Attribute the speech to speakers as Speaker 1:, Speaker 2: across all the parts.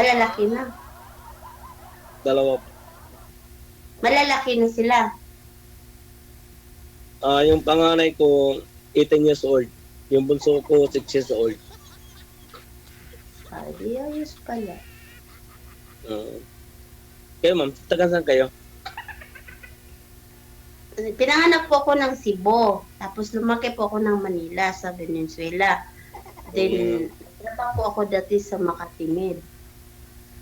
Speaker 1: Malalaki na.
Speaker 2: Dalawa.
Speaker 1: Malalaki na sila.
Speaker 2: Yung panganay ko, 18 years old. Yung bunso ko, 6 years old.
Speaker 1: Di ayos pala.
Speaker 2: Kayo ma'am, taga saan kayo?
Speaker 1: Pinanganak po ako ng Cebu. Tapos lumaki po ako ng Manila sa Venezuela. Then, trabaho po ako dati sa Makatimid.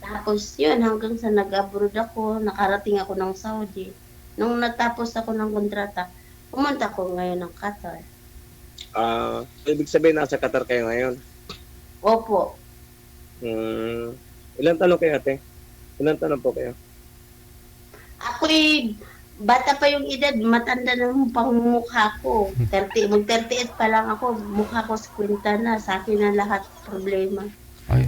Speaker 1: Tapos yun, hanggang sa nag-abroad ako, nakarating ako ng Saudi. Nung natapos ako ng kontrata, pumunta ko ngayon ng Qatar.
Speaker 2: Ibig sabihin, nasa Qatar kayo ngayon?
Speaker 1: Opo.
Speaker 2: Ilan tanong kayo, ate? Ilan tanong po kayo?
Speaker 1: Ako'y bata pa yung edad, matanda na yung pangmukha ko. 38 pa lang ako, mukha ko 50 na, sa akin na lahat problema.
Speaker 3: Ay,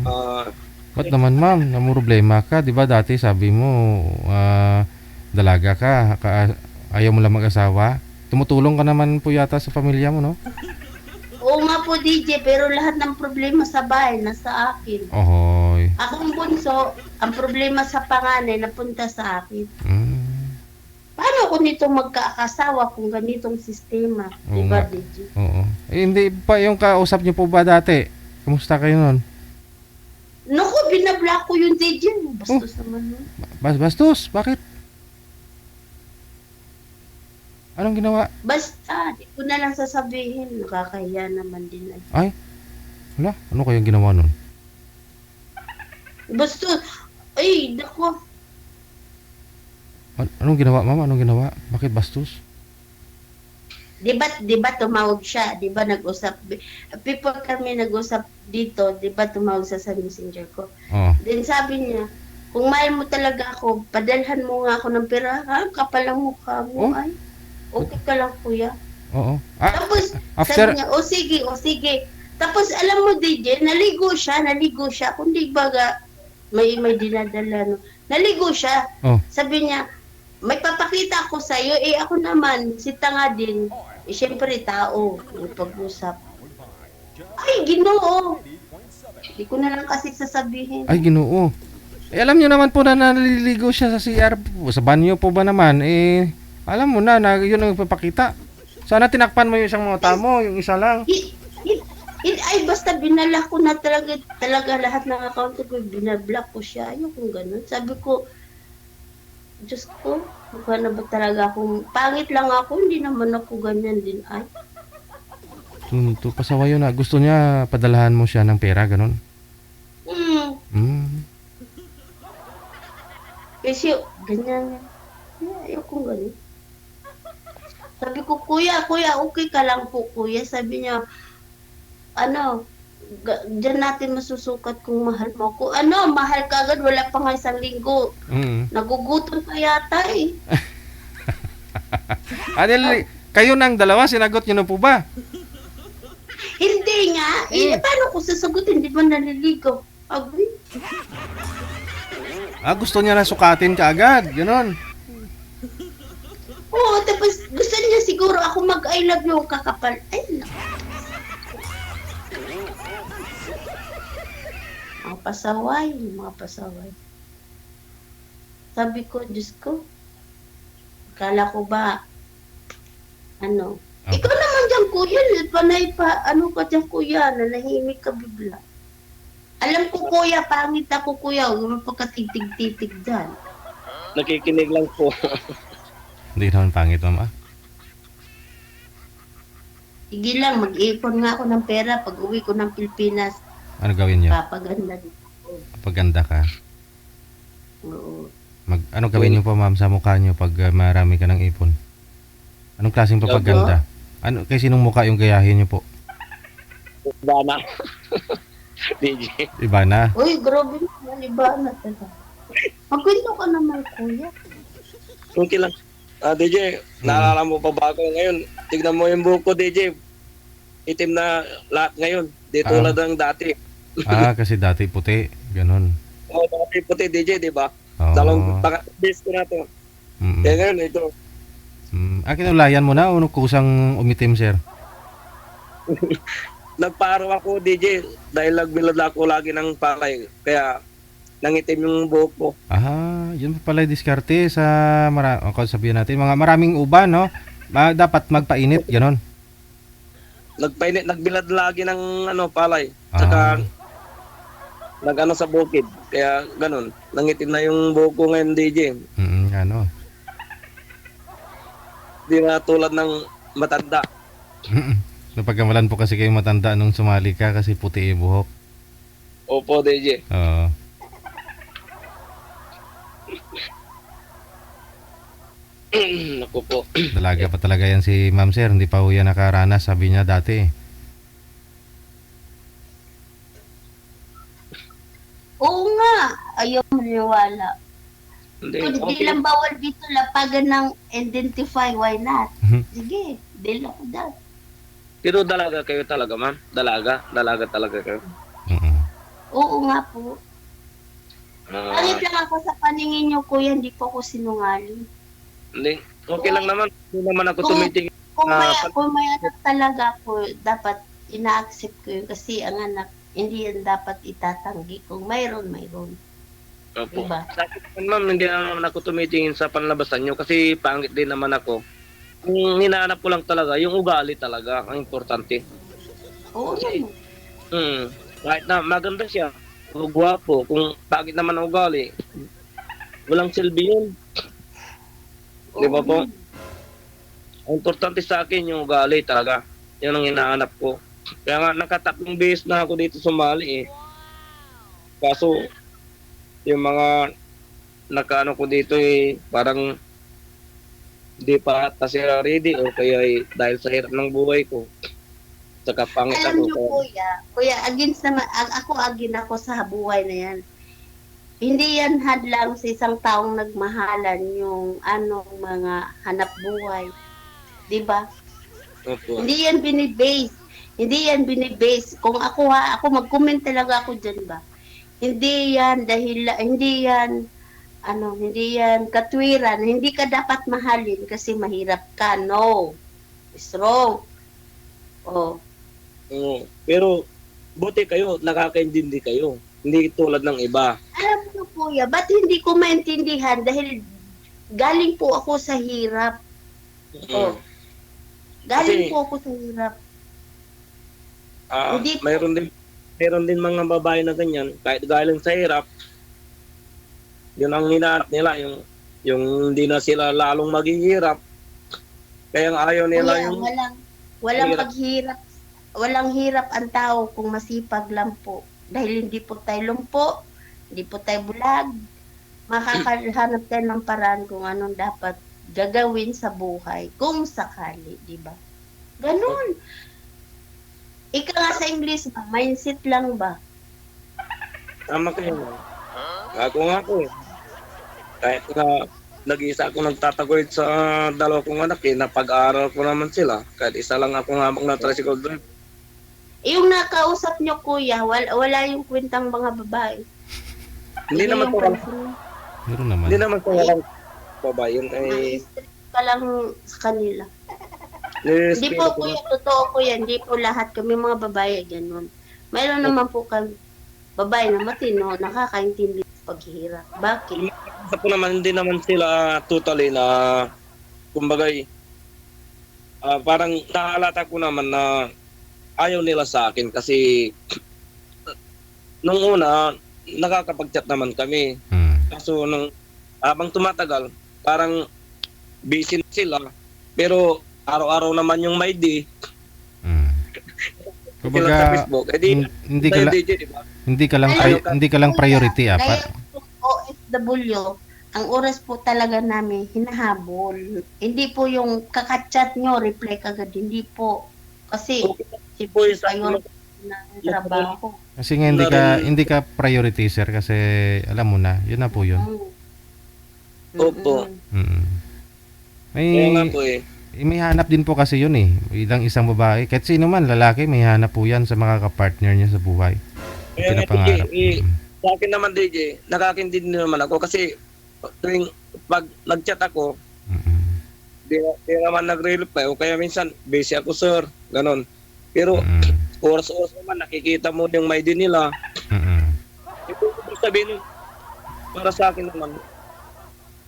Speaker 3: ba't naman ma'am, namumroblema ka? Di ba dati sabi mo, dalaga ka, ayaw mo lang mag-asawa? Tumutulong ka naman po yata sa pamilya mo, no?
Speaker 1: Oo nga po, DJ, pero lahat ng problema sa bahay, nasa akin.
Speaker 3: Ohoy.
Speaker 1: Akong bunso, ang problema sa panganay, napunta sa akin. Paano ako nito magkakasawa kung ganitong sistema?
Speaker 3: Oo
Speaker 1: Diba,
Speaker 3: nga.
Speaker 1: DJ?
Speaker 3: Oo. Hindi pa yung kausap niyo po ba dati? Kamusta kayo nun?
Speaker 1: Naku, binablock ko yung DJ. Bastos naman nun.
Speaker 3: Bastos, bakit? Anong ginawa?
Speaker 1: Basta, di ko na lang sasabihin. Nakakahiya naman din.
Speaker 3: Ay, wala. Ano kayang ginawa nun?
Speaker 1: Basta, ay, naku.
Speaker 3: Anong ginawa, ma'am? Anong ginawa? Bakit bastos?
Speaker 1: Di ba tumawag siya? Di ba nag-usap? People kami nag-usap dito, di ba tumawag sa messenger ko?
Speaker 3: Oo.
Speaker 1: Then sabi niya, kung mahal mo talaga ako, padalhan mo nga ako ng pera. Ha? Kapal ang mukha mo,
Speaker 3: Oh?
Speaker 1: ay. Okay ka lang, kuya.
Speaker 3: Oo.
Speaker 1: Tapos,
Speaker 3: After,
Speaker 1: sabi niya, o sige. Tapos, alam mo, DJ, naligo siya. Kung di ba may dinadala, no? Naligo siya.
Speaker 3: Oh.
Speaker 1: Sabi niya, may papakita ako sa'yo. Ako naman, si tanga din. Siyempre, tao. May pag-usap. Ay, Ginoo. Hindi ko na lang kasi sasabihin.
Speaker 3: ay, Ginoo. Alam niyo naman po na naliligo siya sa CR po. Sa banyo po ba naman? Alam mo na yun ang ipapakita. Sana tinakpan mo yung isang mata mo, yung isa lang.
Speaker 1: Ay, basta binala ko na talaga lahat ng account ko. Binablock ko siya. Ayokong ganun. Sabi ko, Diyos ko, mukha na ba talaga akong, pangit lang ako, hindi naman ako ganyan din. Ay,
Speaker 3: Pasawa yun na. Gusto niya padalahan mo siya ng pera, ganun.
Speaker 1: Kasi, ganyan. Ayokong ganun. Sabi ko, kuya, okay ka lang po, kuya. Sabi niya, diyan natin masusukat kung mahal mo ako. Mahal ka agad, wala pa nga isang linggo. Nagugutom pa yata eh.
Speaker 3: Kayo ng dalawa, sinagot niyo na po ba?
Speaker 1: Hindi nga. Paano ko sasagutin? Di ba naliligaw? Agri.
Speaker 3: Gusto niya na sukatin ka agad, ganun.
Speaker 1: Oo, tapos gusto niya siguro ako mag-I love you kakapal. Ay, naku. Mga pasaway. Sabi ko, Diyos ko, kala ko ba, ikaw naman dyan, kuya, panay pa, ka dyan, kuya, nanahimik ka bigla. Alam ko, kuya, pangit ako, kuya, huwag mo pagkatitig-titig dyan.
Speaker 2: Nakikinig lang po.
Speaker 3: Hindi naman pangit, mama.
Speaker 1: Sige lang, mag-ipon nga ako ng pera pag uwi ko ng Pilipinas.
Speaker 3: Ano gawin niyo?
Speaker 1: Papaganda din ako.
Speaker 3: Paganda ka.
Speaker 1: Oo.
Speaker 3: Ano gawin niyo po, ma'am, sa mukha niyo pag marami ka ng ipon? Anong klaseng papaganda? Kay sinong mukha yung gayahin niyo po?
Speaker 2: Iba na. DJ.
Speaker 3: Iba na.
Speaker 1: Uy, grabe naman, iba na talaga. Magkwento ka naman, kuya.
Speaker 2: Okay lang. DJ, naalala mo pa ba ako ngayon? Tignan mo yung buhok ko, DJ. Itim na lahat ngayon. Di tulad ng dati.
Speaker 3: Kasi dati puti. Ganon.
Speaker 2: Dati puti, DJ, di ba?
Speaker 3: Oo.
Speaker 2: Dalawang base ko na to. Kaya ngayon, ito.
Speaker 3: Kinulayan mo na o kusang umitim, sir?
Speaker 2: Nagparo ako, DJ, dahil nagbilad ako lagi ng pakay. Kaya, nangitim yung buhok ko.
Speaker 3: Yun pa pala yung diskarte sa sabihin natin, mga maraming uban, no? Dapat magpainit, ganon.
Speaker 2: Nagpainit, nagbilad lagi ng palay.
Speaker 3: Ah.
Speaker 2: Saka nag sa bukid. Kaya ganun, nangitim na yung buhok ko ngayon, DJ.
Speaker 3: Ano.
Speaker 2: Di na tulad ng matanda.
Speaker 3: Napagkamalan po kasi kayo matanda nung sumali ka kasi puti yung buhok.
Speaker 2: Opo, DJ.
Speaker 3: Oo.
Speaker 2: Naku po.
Speaker 3: Dalaga pa talaga yan si Ma'am Sir, hindi pa ho yan nakaranas, sabi niya dati.
Speaker 1: Oo nga, ayaw maniwala.
Speaker 2: Hindi,
Speaker 1: Kung di
Speaker 2: okay.
Speaker 1: lang bawal dito lapagan ng identify, why not? Sige, deal ako daw.
Speaker 2: Pero dalaga kayo talaga, ma'am. Dalaga talaga kayo.
Speaker 1: Oo nga po.
Speaker 2: Ah,
Speaker 1: Kahit lang ako sa paningin niyo, kuya, hindi po ako sinungaling.
Speaker 2: hindi. Okay lang naman. Hindi naman ako
Speaker 1: Kung-
Speaker 2: tumitingin.
Speaker 1: Kung may anak talaga po, dapat ina-accept ko yun kasi ang anak, hindi yan dapat itatanggi. Kung mayroon.
Speaker 2: Opo.
Speaker 1: Diba?
Speaker 2: Sa akin, ma'am, hindi naman ako tumitingin sa panlabasan nyo kasi pangit din naman ako. Yung hinahanap ko lang talaga, yung ugali talaga, ang importante.
Speaker 1: Oo naman.
Speaker 2: Kahit na maganda siya, o gwapo, kung pangit naman ang ugali, walang silbi yun. Di ba po? Ang importante sa akin yung ugali talaga. Yan ang hinahanap ko. Kaya nga nakatatlong beses na ako dito sumali eh. Kaso yung mga nakaano ko dito eh parang hindi pa ata sila ready o kaya dahil sa hirap ng buhay ko. Saka pangit
Speaker 1: Alam
Speaker 2: ako.
Speaker 1: niyo, kuya, against naman, ako sa buhay na yan. Hindi yan hadlang sa isang taong nagmahalan yung mga hanap buhay. Diba?
Speaker 2: Opo.
Speaker 1: Hindi yan binibase. Kung ako mag-comment talaga ako dyan ba? Hindi yan katwiran. Hindi ka dapat mahalin kasi mahirap ka. No. It's wrong. Oh.
Speaker 2: Oo. Pero buti kayo, nakakaintindi kayo. Hindi tulad ng iba.
Speaker 1: Alam mo kuya, ba't hindi ko maintindihan dahil galing po ako sa hirap. Oh. Galing
Speaker 2: Kasi-
Speaker 1: po ako sa hirap. Hindi po.
Speaker 2: Mayroon din mga babae na ganyan, kahit galing sa hirap, yun ang hinahanap nila, yung hindi na sila lalong maghihirap. Kaya nga ayaw nila
Speaker 1: Kuya,
Speaker 2: yung
Speaker 1: walang
Speaker 2: hirap.
Speaker 1: paghirap. Walang hirap ang tao kung masipag lang po. Dahil hindi po tayo lumpo, hindi po tayo bulag. Makakahanap tayo ng paraan kung anong dapat gagawin sa buhay kung sakali, di ba? Ganun. Ika nga sa English, mindset lang ba?
Speaker 2: tama kayo. Ako nga po eh. Kahit na nag-iisa ako nagtataguyod sa dalawa kong anak eh, napag-aaral ko naman sila. Kahit isa lang ako nga na tricycle drive.
Speaker 1: Yung nakausap nyo, kuya, wala yung kwentang mga babae.
Speaker 2: Hindi naman
Speaker 1: yung
Speaker 2: po
Speaker 1: pansin.
Speaker 3: Meron naman.
Speaker 2: Hindi naman po walang babae. Yun ay
Speaker 1: Na-stress ka lang sa kanila. Hindi
Speaker 2: nirespeto
Speaker 1: po,
Speaker 2: ko.
Speaker 1: kuya, totoo po yan. Hindi po lahat kami mga babae, ganun. Mayroon naman po kami babae na matino, nakakaintindi sa paghihirap. Bakit?
Speaker 2: Isa po naman, hindi naman sila totally na, kumbagay, parang nahalata ko naman na ayaw nila sa akin kasi nung una, nakakapag-chat naman kami. Kaso nung habang tumatagal, parang busy na sila. Pero araw-araw naman yung may day. Sila sa
Speaker 3: Kumbaga,
Speaker 2: Facebook. Eh, di,
Speaker 3: hindi ka
Speaker 2: tayo
Speaker 3: lang
Speaker 2: DJ, di ba?
Speaker 3: hindi ka lang priority
Speaker 1: Dahil OFW, ang oras po talaga namin hinahabol. Hindi po yung kakachat nyo, reply kagad. Hindi po. Kasi si
Speaker 2: po yung sa
Speaker 1: priority ng trabaho.
Speaker 3: Kasi nga hindi ka priority sir kasi alam mo na, yun na po yun.
Speaker 2: Opo. Kaya nga
Speaker 3: May
Speaker 2: po eh.
Speaker 3: may hanap din po kasi yun eh. Isang babae, kahit sino man lalaki, may hanap po yan sa mga kapartner niya sa buhay.
Speaker 2: Kaya nga
Speaker 3: Pinapangarap.
Speaker 2: DJ, sa akin naman DJ, nakakintindi naman ako kasi tuwing pag nag-chat ako, di naman nagre-reply o kaya minsan busy ako sir, ganon. Pero oras-oras naman nakikita mo yung may din nila. Ibig sabihin, para sa akin naman,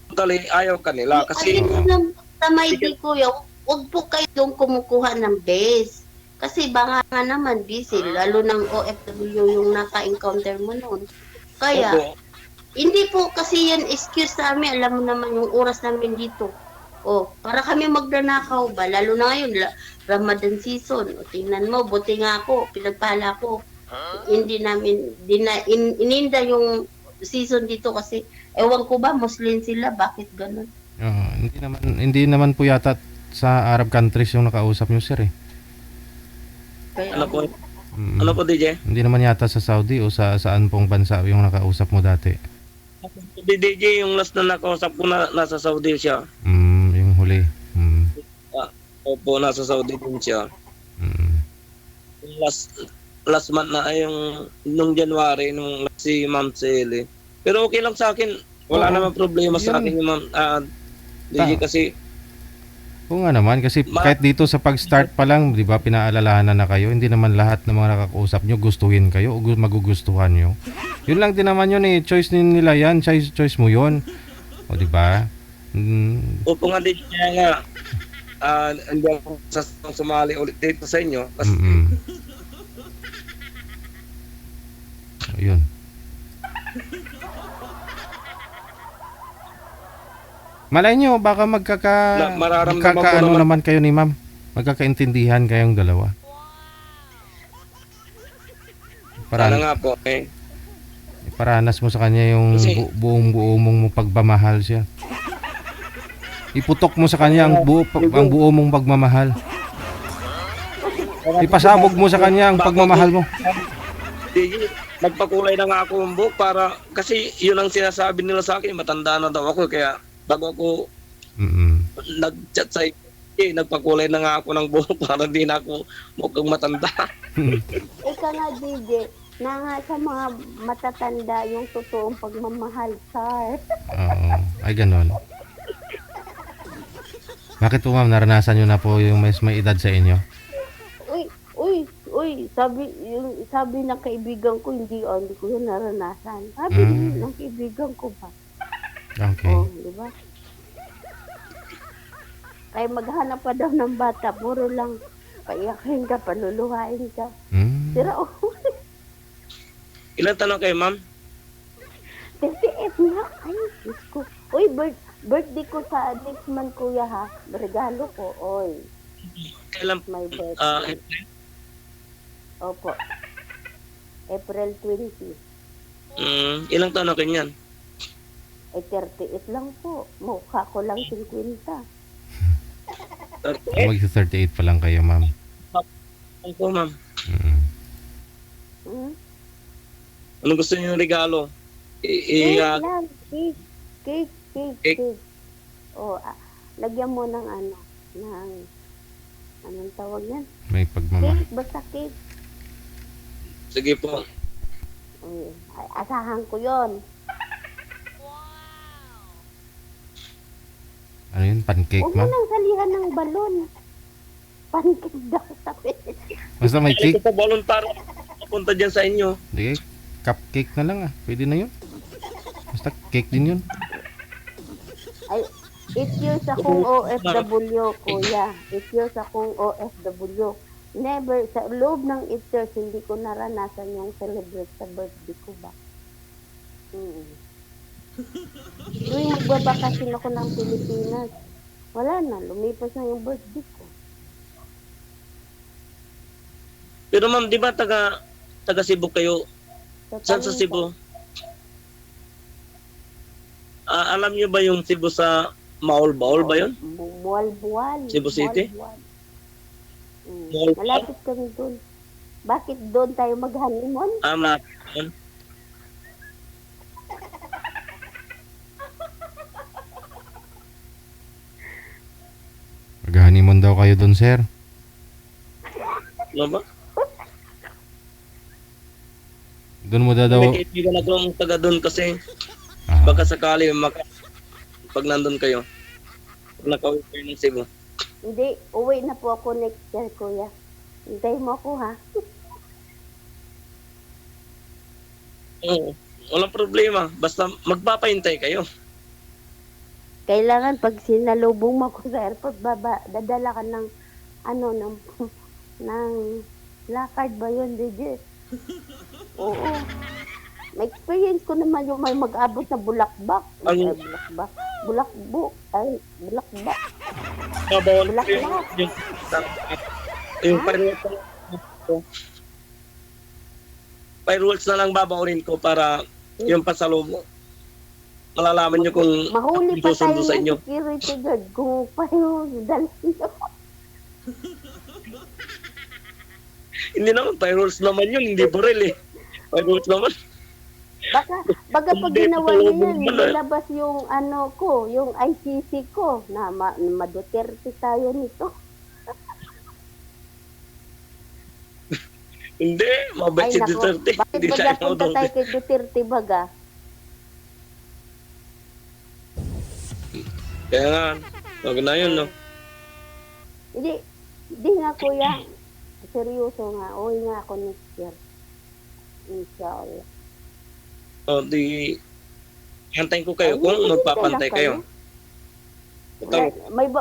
Speaker 2: totally ayaw kanila kasi
Speaker 1: Alin lang sa may di kuya, huwag po kayo doon kumukuha ng base. Kasi baka nga naman busy, lalo ng OFW yung naka-encounter mo noon. Kaya,
Speaker 2: opo,
Speaker 1: hindi po kasi yan excuse sa amin. Alam mo naman yung oras namin dito. Oh, para kami magnanakaw ba? Lalo na ngayon, Ramadan season. O, tingnan mo, buti nga ako, pinagpala ko. Hindi namin, ininda yung season dito kasi, ewan ko ba, Muslim sila, bakit ganun?
Speaker 3: Oo, hindi naman po yata sa Arab countries yung nakausap niyo, sir, eh.
Speaker 1: Kaya,
Speaker 2: ano po,
Speaker 3: Mm.
Speaker 2: ano po DJ?
Speaker 3: Hindi naman yata sa Saudi o saan pong bansa yung nakausap mo dati.
Speaker 2: Si DJ yung last na nakausap ko na nasa Saudi siya.
Speaker 3: Yung huli.
Speaker 2: Ah, opo, nasa Saudi din siya.
Speaker 3: Mm.
Speaker 2: Yung last month na ay yung nung January nung si Ma'am Sally. Pero okay lang sa akin. Wala
Speaker 3: Oo.
Speaker 2: naman problema sa
Speaker 3: Yun.
Speaker 2: akin yung Ma'am DJ kasi
Speaker 3: Oo nga naman, kasi kahit dito sa pag-start pa lang, di ba, pinaalalahanan na kayo, hindi naman lahat ng mga nakakausap nyo gustuhin kayo o magugustuhan nyo. Yun lang din naman yun eh, choice nila yan, choice mo yun. O di ba?
Speaker 2: opo nga din kaya nga hindi ako sumali ulit dito sa inyo. Kasi
Speaker 3: Yun. Malay nyo, baka
Speaker 2: mararamdaman ko
Speaker 3: magkakaano
Speaker 2: naman-
Speaker 3: naman kayo ni ma'am. Magkakaintindihan kayong dalawa.
Speaker 2: sana nga po eh.
Speaker 3: Paranas mo sa kanya yung
Speaker 2: Kasi-
Speaker 3: buong-buo mong pagmamahal siya. Iputok mo sa kanya ang buo mong pagmamahal. Ipasabog mo sa kanya ang pagmamahal mo.
Speaker 2: DJ, nagpakulay na nga ako ng buhok para kasi yun ang sinasabi nila sa akin, matanda na daw ako kaya bago ako nag-chat sa nagpakulay na nga ako ng buhok para di na ako mukhang matanda.
Speaker 4: Ika nga, DJ, na nga sa mga matatanda yung totoong pagmamahal, sir.
Speaker 3: Oo. Ay, ganon. Bakit po ma'am, naranasan nyo na po yung may edad sa inyo?
Speaker 4: Uy, sabi ng kaibigan ko, hindi ko yun naranasan. Sabi ng kaibigan ko ba?
Speaker 3: Okay.
Speaker 4: Oh, di ba? Kaya maghanap pa daw ng bata, puro lang paiyakin ka, paluluhain ka. Sira,
Speaker 2: Ilan tanong kayo, ma'am?
Speaker 4: 38 na. Ay, Diyos ko. Uy, birthday ko sa next month, kuya, ha? Regalo ko, oy.
Speaker 2: Kailan?
Speaker 4: My birthday.
Speaker 2: April?
Speaker 4: Opo. April 20.
Speaker 2: Ilang tanong kayo niyan?
Speaker 4: Ay, 38 lang po. Mukha ko lang 50.
Speaker 2: 38?
Speaker 3: Mag-38 pa lang kayo ma'am.
Speaker 2: Ano po, ma'am? Anong gusto niyo ng regalo?
Speaker 4: Cake lang. Cake. O, lagyan mo ng anong tawag yan?
Speaker 3: May pagmamahal.
Speaker 4: Cake, basta cake.
Speaker 2: Sige po.
Speaker 4: Uy, asahan ko yon.
Speaker 3: Ano yun? Pancake
Speaker 4: Huwag mo
Speaker 3: ma'am?
Speaker 4: nang salihan ng balon. Pancake daw sabi.
Speaker 3: Basta may
Speaker 2: Ito
Speaker 3: cake.
Speaker 2: po, voluntary. Punta dyan sa inyo.
Speaker 3: Hindi, cupcake na lang ah. Pwede na yun. Basta cake din yun.
Speaker 4: Ay, 8 years akong OFW, kuya. 8 years akong OFW. Never, sa loob ng 8 years, hindi ko naranasan yung celebrate sa birthday ko ba. Tuwing magbabakasyon ako ng Pilipinas, wala na, lumipas na yung birthday ko.
Speaker 2: Pero ma'am, di ba taga Cebu kayo? Saan sa Cebu? Alam niyo ba yung Cebu sa Maol-Baol ba yun?
Speaker 4: Buwal-buwal.
Speaker 2: Cebu City?
Speaker 4: Buwal-buwal.
Speaker 2: Buwal-buwal?
Speaker 4: Malapit kami doon. Bakit doon tayo mag-honeymoon?
Speaker 2: Yun.
Speaker 3: Mag-honeymoon daw kayo dun, sir.
Speaker 2: Ano ba?
Speaker 3: Doon mo daw.
Speaker 2: May kaibigan akong taga doon kasi baka sakali pag nandun kayo. Pag nakauwi kayo ng Cebu.
Speaker 4: Hindi, uwi na po ako next year, kuya. Hintayin mo ako, ha?
Speaker 2: Oo. Walang problema. Basta magpapahintay kayo.
Speaker 4: Kailangan pag sinalubong mo ko sa airport, dadala ka ng, ano, ng lakad ba yun, DJ? Oo. May experience ko naman yung may mag-abot na bulakbak.
Speaker 2: Ano?
Speaker 4: Bulakbak. Bulakbuk. Ay, bulakbak.
Speaker 2: Babawal
Speaker 4: Black
Speaker 2: ko
Speaker 4: Black.
Speaker 2: yung firewalls na lang babawalin ko para yung pasalubong. Malalaman nyo kung
Speaker 4: Mahuli pa tayo
Speaker 2: susundo sa inyo.
Speaker 4: ng security guard kung payo dalhin nyo.
Speaker 2: Hindi naman, firewalls naman yun, hindi baril eh. Firewalls naman.
Speaker 4: Baga pag
Speaker 2: Hindi,
Speaker 4: ginawa niyo yan,
Speaker 2: pasalubong pala.
Speaker 4: nilabas yung ano ko, yung ICC ko, na maduterte tayo nito.
Speaker 2: Hindi, mabait si
Speaker 4: nako,
Speaker 2: Duterte.
Speaker 4: bakit
Speaker 2: Hindi
Speaker 4: ba
Speaker 2: siya
Speaker 4: napunta tayo kay Duterte baga?
Speaker 2: Kaya nga, wag na yun, no?
Speaker 4: Hindi nga kuya, seryoso nga, uwi nga ako next year. Inshallah.
Speaker 2: O, di, hantayin ko kayo
Speaker 4: Ay,
Speaker 2: kung
Speaker 4: maghintay
Speaker 2: magpapantay
Speaker 4: lang
Speaker 2: kayo. Ito,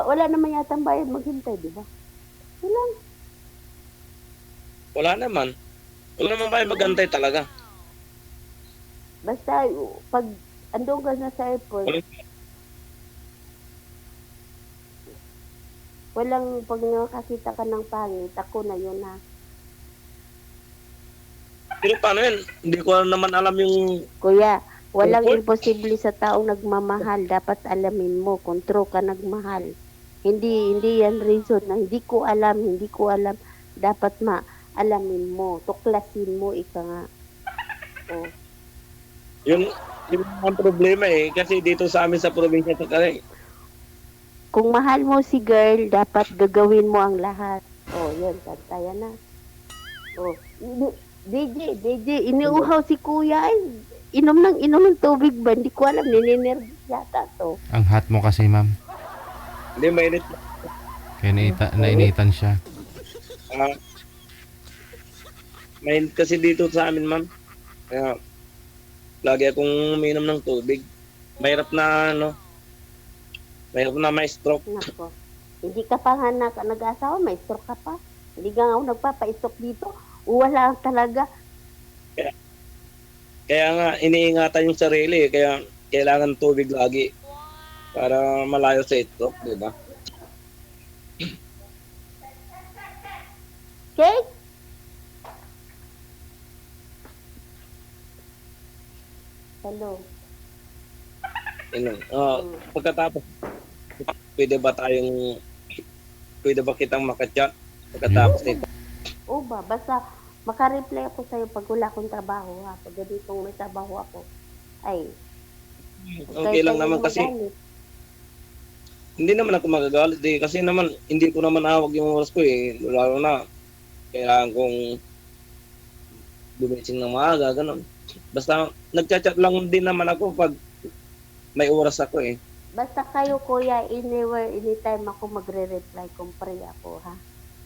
Speaker 4: Wala naman yata bayad maghintay, di ba?
Speaker 2: wala naman. Wala naman kayo magantay talaga.
Speaker 4: Basta, pag andun ka na sa airport, walang pag nakakita ka ng pangit, ako na yun ha.
Speaker 2: Pero paano yun? Hindi ko naman alam yung...
Speaker 4: Kuya, walang
Speaker 2: Airport?
Speaker 4: imposible sa taong nagmamahal. Dapat alamin mo kung true ka nagmahal. Hindi yan reason na hindi ko alam. Dapat alamin mo. Tuklasin mo, ika nga. Oh.
Speaker 2: Yun ang problema eh. Kasi dito sa amin sa probinsya sa Kalay,
Speaker 4: Kung mahal mo si girl, dapat gagawin mo ang lahat. Oh, yun, kantaya na. Oh, DJ, iniuhaw si kuya ay inom ng tubig ba? Hindi ko alam, nininervous yata to.
Speaker 3: Ang hot mo kasi, ma'am.
Speaker 2: hindi mainit.
Speaker 3: Kaya nainitan siya.
Speaker 2: Mainit kasi dito sa amin, ma'am. Kaya, lagi akong uminom ng tubig. Mahirap na, mahirap na may stroke.
Speaker 4: Nako. Hindi ka pa nga nag-asawa, may stroke ka pa. Hindi ka nga nagpapa-stroke dito. Wala talaga.
Speaker 2: Kaya nga, iniingatan yung sarili. Kaya, kailangan tubig lagi. Para malayo sa stroke, di ba?
Speaker 4: Okay? Hello.
Speaker 2: Pagkatapos, pwede ba kitang makachat? Pagkatapos nito.
Speaker 4: O ba, basta makareply ako sa'yo pag wala akong trabaho ha. Pag ganitong may trabaho ako. Ay.
Speaker 2: Okay lang naman kasi. Hindi naman ako magagalit eh. Kasi naman, hindi ko naman awag yung oras ko eh. Lalo na, kailangan kong dumising ng maaga, ganun. Basta, nagchat-chat lang din naman ako pag may oras ako eh.
Speaker 4: Basta kayo kuya, anywhere, anytime ako magre-reply kung free ako ha.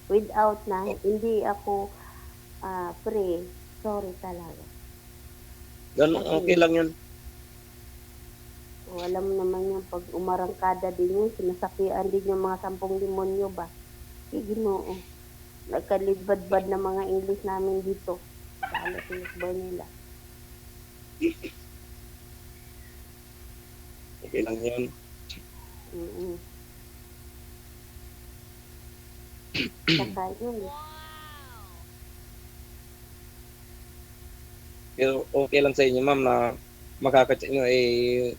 Speaker 4: Without na, hindi ako free. Sorry talaga.
Speaker 2: Ganun, okay lang yun.
Speaker 4: O, alam mo naman yung pag umarangkada din yun, sinasakian din yung mga 10 demonyo ba? Ginoo. Nagkalibad-bad na mga English namin dito. Kala ba nila?
Speaker 2: Okay lang yun.
Speaker 4: Mm-mm. Saka yun.
Speaker 2: Pero okay lang sa inyo ma'am na makakachat nyo eh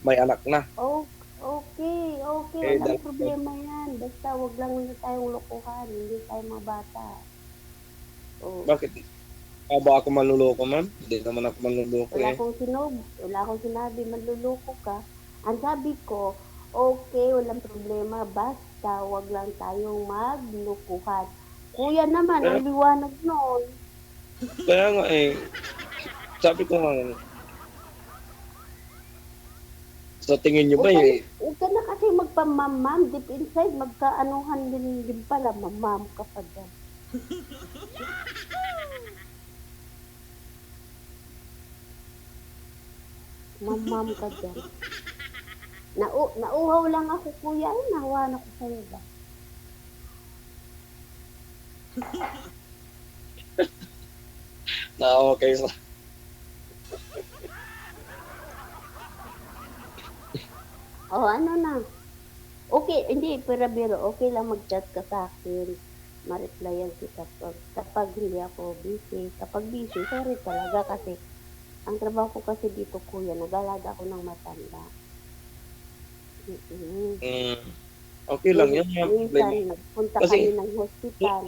Speaker 2: may anak na.
Speaker 4: Oh, okay.
Speaker 2: Eh,
Speaker 4: Walang problema yan. Basta wag lang na tayong lokohan. Hindi tayo mga bata. Oh.
Speaker 2: Bakit? Ba ako manluloko ma'am? Hindi naman ako manluloko
Speaker 4: Wala
Speaker 2: eh.
Speaker 4: akong sinabi, manluloko ka. Ang sabi ko, okay, walang problema. Basta wag lang tayong maglukuhan. Kuya naman, ang liwanag noon.
Speaker 2: Kaya nga eh, sabi ko nga, sa tingin nyo ba eh,
Speaker 4: Huwag ka na kasi magpamamam. Deep inside, magkaanuhan din pala. Mamam ka pa dyan. Mamam ka dyan. Nauhaw lang ako, kuya. Ay, nahawa na ko sa'yo ba?
Speaker 2: Na okay sa...
Speaker 4: Oh, ano na? Okay, hindi, pero okay lang mag-chat ka sa akin. Ma-replyan kita kapag hindi ako busy. Kapag busy, sorry talaga kasi ang trabaho ko kasi dito, kuya, nag-alaga ako ng matanda. Mm-mm.
Speaker 2: Okay lang yun, ma'am.
Speaker 4: Minsan, nagpunta
Speaker 2: Kasi-
Speaker 4: kami ng hospital.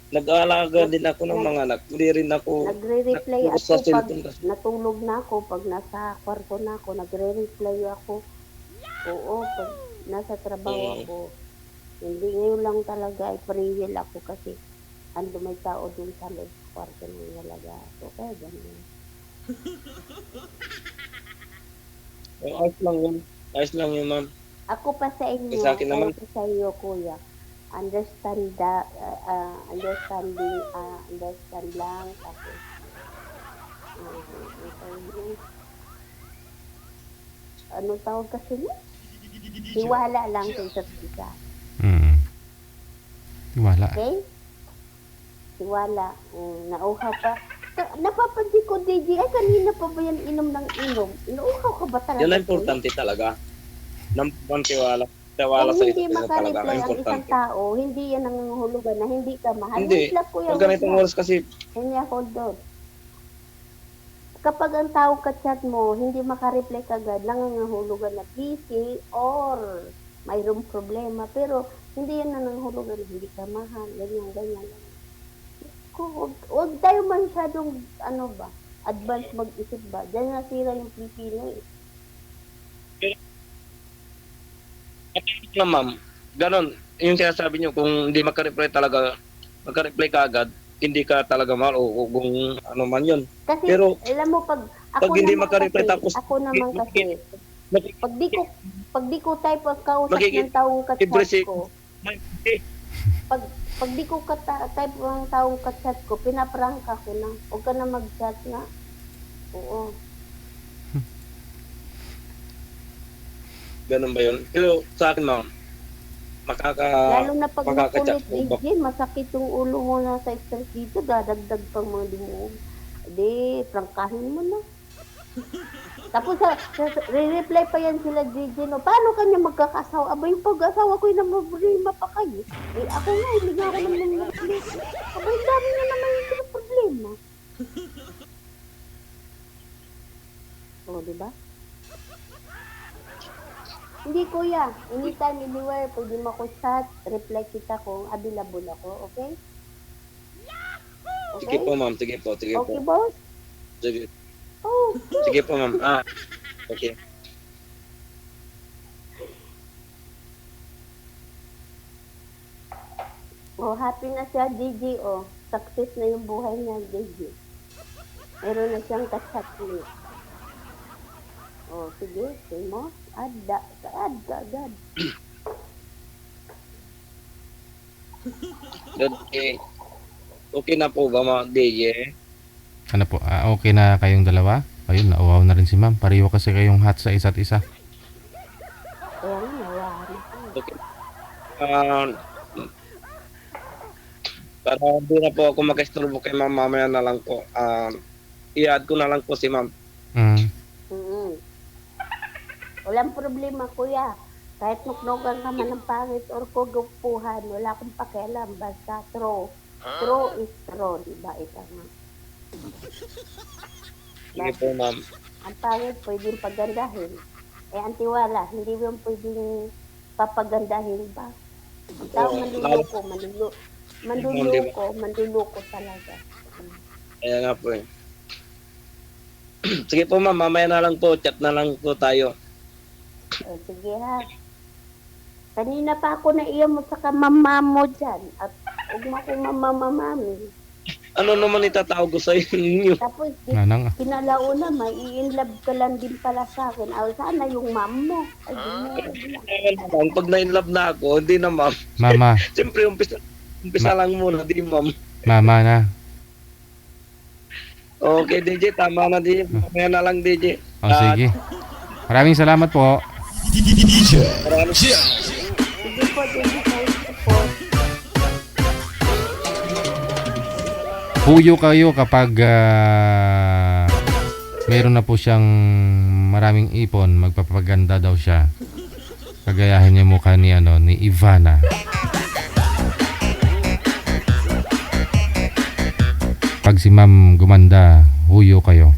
Speaker 2: Nag-aalaga din ako ng mga anak. Hindi rin ako...
Speaker 4: Nagre-reply
Speaker 2: Nag-focus
Speaker 4: ako
Speaker 2: sa
Speaker 4: pag
Speaker 2: cellphone kasi.
Speaker 4: natulog na ako, pag nasa kwarto na ako, nagre-reply ako. Oo, pag nasa trabaho ako. Hindi ngayon lang talaga ay prehil ako kasi ando may tao dun sa loob sa kwarto ng nalaga. So, kaya ganun.
Speaker 2: Ayos lang yun. Ayos lang yun, ma'am.
Speaker 4: Ako pa sa inyo,
Speaker 2: Sa akin naman.
Speaker 4: ako sa iyo, kuya. Understand lang. Tapos, ano tawag kasi niya? Tiwala lang sa isa't isa.
Speaker 3: Tiwala.
Speaker 4: Okay? Tiwala. Nauhaw ka. Napapansin ko, DJ, ay kanina pa ba yan inom ng inom? Inuuhaw ka ba talaga?
Speaker 2: Yan ang importante talaga. Number tiwala. Tiwala
Speaker 4: Kung
Speaker 2: sa
Speaker 4: hindi
Speaker 2: isa't isa talaga.
Speaker 4: makareply ang isang
Speaker 2: Importante.
Speaker 4: tao, hindi yan ang hulugan na hindi ka mahal.
Speaker 2: Hindi.
Speaker 4: Wait lang, kuya,
Speaker 2: Pag ganitong
Speaker 4: wait lang.
Speaker 2: oras kasi,
Speaker 4: Hindi ako doon. Kapag ang tao ka-chat mo, hindi makareply kagad, nangangahulugan na busy or mayroong problema. Pero hindi yan nangangahulugan na hindi ka mahal. Ganyan. Huwag tayo masyadong, advance mag-isip ba? Diyan nasira yung Pilipino eh.
Speaker 2: na ma'am, ganon. Yung sinasabi nyo, kung hindi makareply talaga, makareply ka agad, hindi ka talaga mahal o kung ano man yun.
Speaker 4: Kasi,
Speaker 2: Pero,
Speaker 4: alam mo, pag
Speaker 2: hindi
Speaker 4: naman
Speaker 2: makareply
Speaker 4: kasi,
Speaker 2: tapos,
Speaker 4: ako naman kasi, pag di ko type ang kausap
Speaker 2: Magiging-
Speaker 4: ng taong ka-chat
Speaker 2: Ibrisik.
Speaker 4: ko, pag di ko type ang taong ka-chat ko, pinaprangka ko na. Huwag ka na mag-chat na. Oo.
Speaker 2: Ganun ba yun? Pero sa akin, ma'am,
Speaker 4: Lalo na pag
Speaker 2: makaka-chat
Speaker 4: makulit,
Speaker 2: ko ba?
Speaker 4: masakit yung ulo mo na sa stress dito, dadagdag pang mga lumuog. Di, prangkahin mo na. Tapos re-reply pa yan sila, DJ, no? Paano kanya magkakasawa? Aba, yung pag-asawa ko yung problema pa kayo. Eh, ako nga, hindi nga ako naman problema. Aba, yung dami na naman yung problema. O, diba? Hindi, kuya. Anytime, anywhere, pwede mo ako chat, reply kita kung available ako, okay?
Speaker 2: Sige
Speaker 4: Okay?
Speaker 2: po, ma'am. Sige po.
Speaker 4: Okay, boss?
Speaker 2: Sige,
Speaker 4: Oh,
Speaker 2: sige po, ma'am. Okay.
Speaker 4: oh, happy na siya, DJ, oh. Success na yung buhay niya, DJ. Meron na siyang ka-chatmate. Oh, sige, say mo. Add ka agad.
Speaker 2: Okay. Okay na po ba, ma'am DJ?
Speaker 3: Ano po, okay na kayong dalawa? Ayun, nauwaw na rin si ma'am. Pareho kasi kayong hot sa isa't isa.
Speaker 4: Kaya nga, nawari ko.
Speaker 2: Okay. Para hindi na po ako mag-istorbo kay ma'am, mamaya na lang po. I-add ko na lang po si ma'am.
Speaker 4: Mm-hmm. Walang problema, kuya. Kahit nuknogan ka man ng pangit or kugupuhan, wala akong pakialam. Basta throw. Throw is throw, diba? Ika nga.
Speaker 2: Sige po, ma'am.
Speaker 4: Ang pangit, pwedeng pagandahin. Eh, ang tiwala, hindi mo pwedeng papagandahin ba? Ang tao manluloko talaga.
Speaker 2: Kaya nga po eh. Sige po, ma'am. Mamaya na lang po. Chat na lang po tayo.
Speaker 4: Eh, sige ha. Kanina pa ako naiya mo sa kamama mo dyan. At huwag mo akong mamamamami.
Speaker 2: Ano naman itatawag ko sa inyo?
Speaker 4: Tapos,
Speaker 3: Nanang,
Speaker 4: kinalauna, may i-inlove ka lang din pala sa akin. Sana yung mom mo. Ay, di mo.
Speaker 2: Ma'am, pag na-inlove na ako, hindi na, ma'am.
Speaker 3: mama,
Speaker 2: Siyempre, umpisa lang muna, di, ma'am.
Speaker 3: mama na.
Speaker 2: Okay, DJ, tama na DJ. Mamaya na lang, DJ.
Speaker 3: O, sige. Maraming salamat po.
Speaker 2: Maraming
Speaker 4: Sige po, thank you po.
Speaker 3: Huyo kayo kapag meron na po siyang maraming ipon, magpapaganda daw siya. Kagayahin niya mukha ni Ivana. Pag si ma'am gumanda, huyo kayo.